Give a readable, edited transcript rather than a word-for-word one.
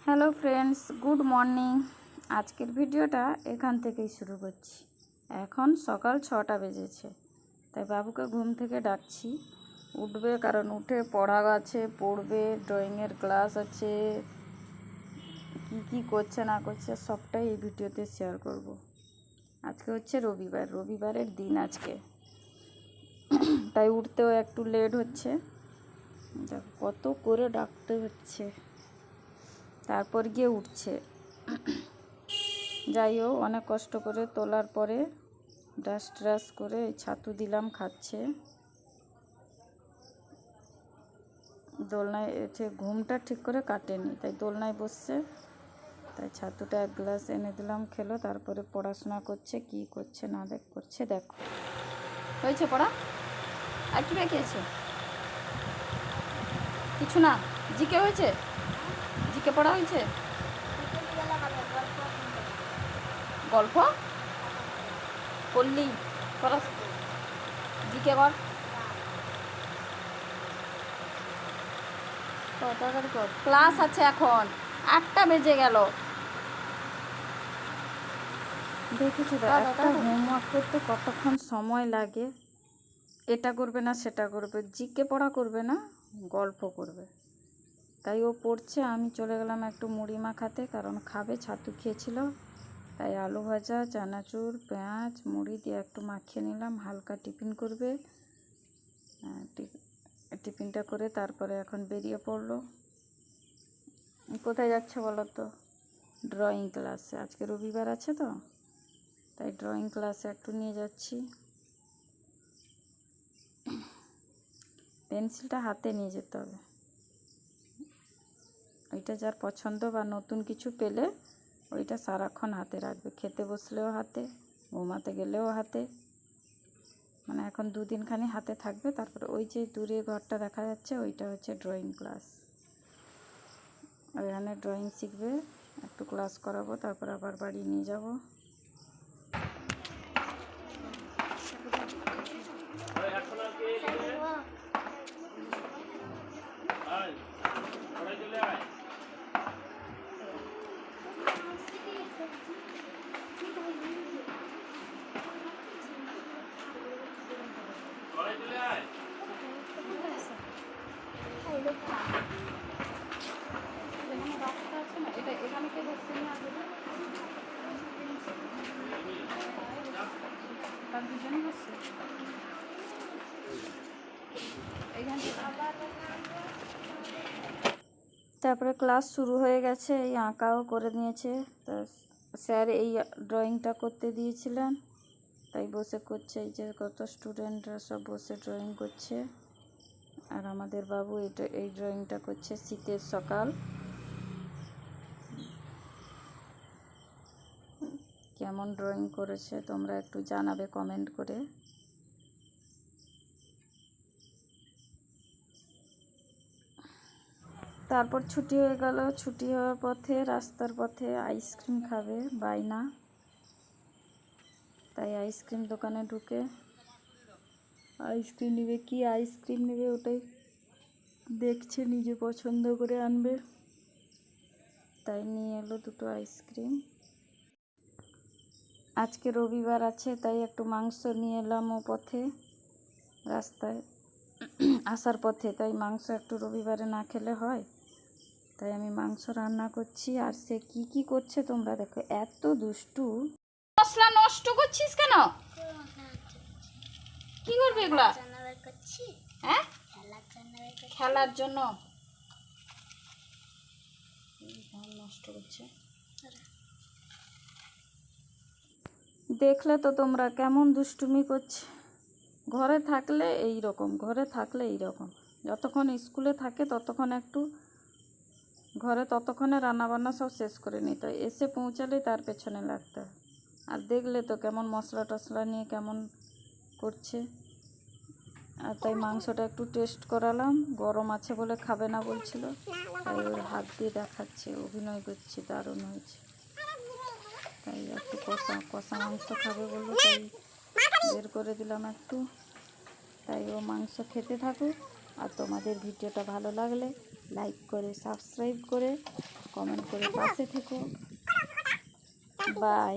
Hello friends, good morning. আজকের ভিডিওটা এখান থেকেই শুরু করছি। এখন সকাল 6টা বেজেছে, তাই বাবুকে ঘুম থেকে ডাকছি। উঠবে, কারণ উঠে পড়া আছে, পড়বে, ড্রয়িংয়ের ক্লাস আছে। কি করছে না করছে সবটাই এই ভিডিওতে শেয়ার করব। আজকে হচ্ছে রবিবারের দিন আজকে, তাই উঠতেও একটু লেট হচ্ছে। দেখো কত করে ডাকতে হচ্ছে, তারপর গিয়ে উঠছে। যাই হোক, অনেক কষ্ট করে তোলার পরে ব্রাশ করে ছাতু দিলাম, খাচ্ছে। দোলনায় ঘুমটা ঠিক করে কাটেনি, তাই দোলনায় বসছে। তাই ছাতুটা 1 গ্লাস এনে দিলাম, খেলো। তারপরে পড়াশোনা করছে, কি করছে না করছে দেখো। হয়েছে পড়া? আর কি বাকি আছে? কিছু না। জিকে হয়েছে? জিকে পড়া হয়েছে? গল্প করলি? করা জিকে কর, তাড়াতাড়ি কর। ক্লাস আছে এখন, 8টা বেজে গেল। দেখেছো তো, একটা হোমওয়ার্ক করতে কতক্ষণ সময় লাগে। এটা করবে না সেটা করবে, জিকে পড়া করবে না, গল্প করবে। তাই ও পড়ছে, আমি চলে গেলাম একটু মুড়ি মাখাতে, কারণ খাবে, ছাতু খেয়েছিল। তাই আলু ভাজা, চানাচুর, পেঁয়াজ, মুড়ি দিয়ে একটু মাখিয়ে নিলাম, হালকা টিফিন করবে। টিফিনটা করে তারপরে এখন বেরিয়ে পড়লো। কোথায় যাচ্ছে বলো তো? ড্রয়িং ক্লাসে। আজকে রবিবার আছে তো, তাই ড্রয়িং ক্লাসে একটু নিয়ে যাচ্ছি। পেন্সিলটা হাতে নিয়ে যেতে হবে। ওইটা যার পছন্দ বা নতুন কিছু পেলে ওইটা সারাক্ষণ হাতে রাখবে। খেতে বসলেও হাতে, ঘুমাতে গেলেও হাতে। মানে এখন 2 দিনখানি হাতে থাকবে। তারপরে ওই যে দূরে ঘরটা দেখা যাচ্ছে, ওইটা হচ্ছে ড্রয়িং ক্লাস। ওইখানে ড্রয়িং শিখবে, একটু ক্লাস করাবো, তারপর আবার বাড়ি নিয়ে যাব। তারপরে ক্লাস শুরু হয়ে গেছে, এই আঁকাও করে নিয়েছে। তা স্যার এই ড্রয়িংটা করতে দিয়েছিলেন, তাই বসে করছে। এই যে কত স্টুডেন্টরা সব বসে ড্রয়িং করছে। আর আমাদের বাবু এই ড্রয়িংটা করছে, শীতের সকাল। কেমন ড্রয়িং করেছে তোমরা একটু জানাবে কমেন্ট করে। তারপর ছুটি হয়ে গেল। ছুটি হওয়ার পথে, রাস্তার পথে আইসক্রিম খাবে বায়না, তাই আইসক্রিম দোকানে ঢুকে আইসক্রিম নেবে। কি আইসক্রিম নেবে ওটাই দেখছে, নিজে পছন্দ করে আনবে। তাই নিয়ে এলো 2টো আইসক্রিম। আজকে রবিবার আছে, তাই একটু মাংস নিয়ে এলাম ও পথে, রাস্তায় আসার পথে। তাই মাংস একটু রবিবারে না খেলে হয়, তাই আমি মাংস রান্না করছি। আর সে কি করছে তোমরা দেখো, এত দুষ্টু। মশলা নষ্ট করছিস কেন? কি করবে এগুলা? হ্যাঁ, খেলার জন্য নষ্ট করছে। দেখলে তো তোমরা কেমন দুষ্টুমি করছে। ঘরে থাকলে এই রকম, যতক্ষণ স্কুলে থাকে ততক্ষণ একটু ঘরে, ততক্ষণে রান্নাবান্না সব শেষ করে নিতে হয়। এসে পৌঁছালেই তার পেছনে লাগতে হয়। আর দেখলে তো কেমন মশলা টশলা নিয়ে কেমন করছে। আর তাই মাংসটা একটু টেস্ট করালাম, গরম আছে বলে খাবে না বলছিল, তাই ওর হাত দিয়ে দেখাচ্ছে, অভিনয় করছে, দারুণ হয়েছে। তাই একটু কষা মাংস খাবে বললো, তাই বের করে দিলাম একটু। তাই ও মাংস খেতে থাকুক। আর তোমাদের ভিডিওটা ভালো লাগলে লাইক করে, সাবস্ক্রাইব করে কমেন্ট করে পাশে থেকো। বাই।